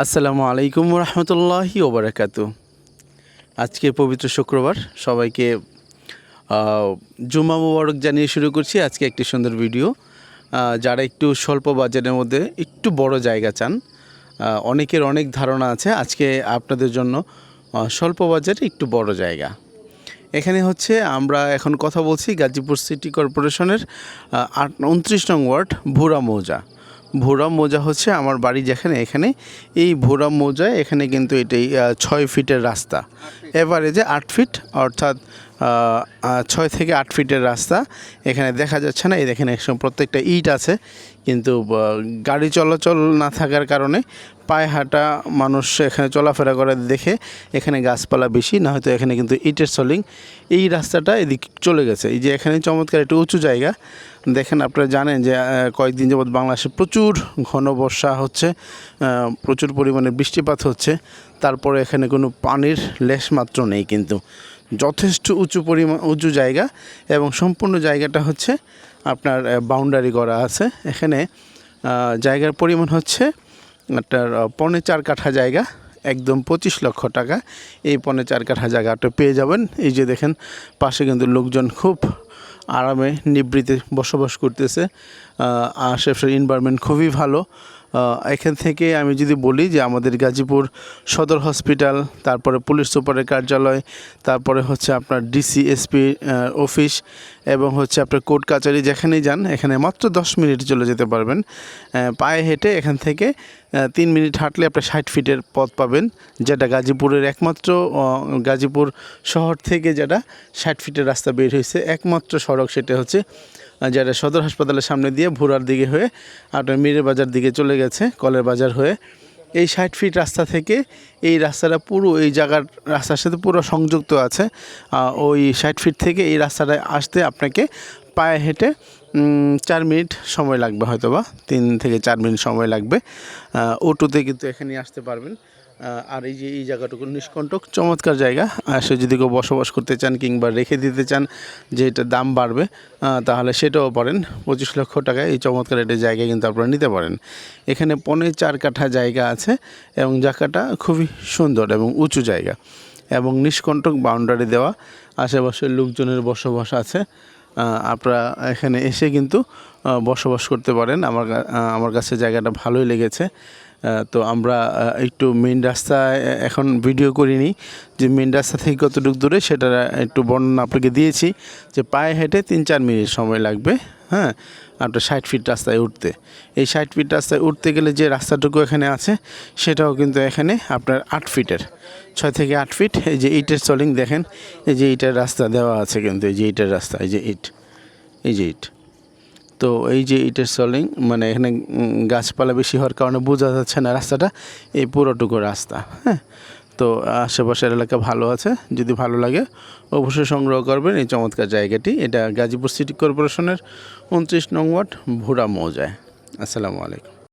আসসালামু আলাইকুম রহমতুল্লাহি ওবরাকাতু। আজকে পবিত্র শুক্রবার, সবাইকে জুমা মুবারক জানিয়ে শুরু করছি আজকে একটি সুন্দর ভিডিও। যারা একটু স্বল্প বাজেটের মধ্যে একটু বড় জায়গা চান, অনেকের অনেক ধারণা আছে, আজকে আপনাদের জন্য স্বল্প বাজেটে একটু বড় জায়গা। এখানে হচ্ছে আমরা এখন কথা বলছি গাজীপুর সিটি কর্পোরেশনের 29 নং ওয়ার্ড ভুরা মৌজা হচ্ছে আমার বাড়ি যেখানে, এখানে এই ভুরা মৌজায় এখানে কিন্তু এটাই 6 ফিটের রাস্তা, এভারেজে 8 ফিট, অর্থাৎ 6 থেকে 8 ফিটের রাস্তা। এখানে দেখা যাচ্ছে না, এই দেখেন একসময় প্রত্যেকটা ইট আছে, কিন্তু গাড়ি চলাচল না থাকার কারণে পায়ে হাঁটা মানুষ এখানে চলাফেরা করে দেখে এখানে গাছপালা বেশি, না হয়তো এখানে কিন্তু ইটের সলিং। এই রাস্তাটা এদিক চলে গেছে। এই যে এখানে চমৎকার একটু উঁচু জায়গা দেখেন, আপনারা জানেন যে কয়েকদিন যাবৎ বাংলাদেশে প্রচুর ঘন বর্ষা হচ্ছে, প্রচুর পরিমাণে বৃষ্টিপাত হচ্ছে, তারপরে এখানে কোনো পানির লেশমাত্র নেই, কিন্তু যথেষ্ট উঁচু জায়গা এবং সম্পূর্ণ জায়গাটা হচ্ছে আপনার বাউন্ডারি করা আছে। এখানে জায়গার পরিমাণ হচ্ছে আপনার 4.25 কাঠা জায়গা, একদম 25 লক্ষ টাকা। এই 4.25 কাঠা জায়গাটা পেয়ে যাবেন। এই যে দেখেন পাশে কিন্তু লোকজন খুব আরামে নিবৃত্তে বসবাস করতেছে, আশেপাশের এনভায়রনমেন্ট খুবই ভালো। এখান থেকে আমি যদি বলি যে আমাদের গাজীপুর সদর হসপিটাল, তারপরে পুলিশ সুপারের কার্যালয়, তারপরে হচ্ছে আপনার ডিসিএসপি অফিস এবং হচ্ছে আপনার কোর্ট কাছারি, যেখানেই যান এখানে মাত্র 10 মিনিট চলে যেতে পারবেন পায়ে হেঁটে। এখান থেকে 3 মিনিট হাঁটলে আপনি 60 ফিটের পথ পাবেন, যেটা গাজীপুরের একমাত্র, গাজীপুর শহর থেকে যেটা 60 ফিটের রাস্তা বের হয়েছে, একমাত্র সড়ক সেটা হচ্ছে যেটা সদর হাসপাতালের সামনে দিয়ে ভুরার দিকে হয়ে আপনার মিরের বাজার দিকে চলে গেছে, কলের বাজার হয়ে। এই 60 ফিট রাস্তা থেকে এই রাস্তাটা পুরো এই জায়গার রাস্তার সাথে পুরো সংযুক্ত আছে। ওই 60 ফিট থেকে এই রাস্তাটায় আসতে আপনাকে পায়ে হেঁটে 4 মিনিট সময় লাগবে, হয়তো বা 3 থেকে 4 মিনিট সময় লাগবে। অটোতে কিন্তু এখানে আসতে পারবেন। আর এই যে এই জায়গাটুকু নিষ্কণ্টক চমৎকার জায়গা, সে যদি কেউ বসবাস করতে চান কিংবা রেখে দিতে চান যে এটার দাম বাড়বে, তাহলে সেটাও পারেন। 25 লক্ষ টাকায় এই চমৎকার একটা জায়গা কিন্তু আপনারা নিতে পারেন। এখানে 4.25 কাঠা জায়গা আছে এবং জায়গাটা খুবই সুন্দর এবং উঁচু জায়গা এবং নিষ্কণ্টক বাউন্ডারি দেওয়া, আশেপাশের লোকজনের বসবাস আছে। আপনারা এখানে এসে কিন্তু বসবাস করতে পারেন। আমার কাছে জায়গাটা ভালোই লেগেছে। তো আমরা একটু মেন রাস্তায় এখন ভিডিও করিনি, যে মেন রাস্তা থেকে কতটুকু দূরে সেটা একটু বর্ণনা আপনাকে দিয়েছি, যে পায়ে হেঁটে 3-4 মিনিট সময় লাগবে। হ্যাঁ, আপনার 60 ফিট রাস্তায় উঠতে। এই 60 ফিট রাস্তায় উঠতে গেলে যে রাস্তাটুকু এখানে আছে সেটাও কিন্তু এখানে আপনার 8 ফিটের, 6 থেকে 8 ফিট। এই যে ইটের সলিং দেখেন, এই যে ইটের রাস্তা দেওয়া আছে, কিন্তু এই যে ইটের রাস্তা, এই যে ইট। তো এই যে ইটের সলিং, মানে এখানে গাছপালা বেশি হওয়ার কারণে বোঝা যাচ্ছে না রাস্তাটা, এই পুরোটুকু রাস্তা। হ্যাঁ, তো আশেপাশের এলাকা ভালো আছে, যদি ভালো লাগে অবশ্যই সংগ্রহ করবেন এই চমৎকার জায়গাটি। এটা গাজীপুর সিটি কর্পোরেশনের 29 নং ওয়ার্ড ভুরা মৌজায়। আসসালামু আলাইকুম।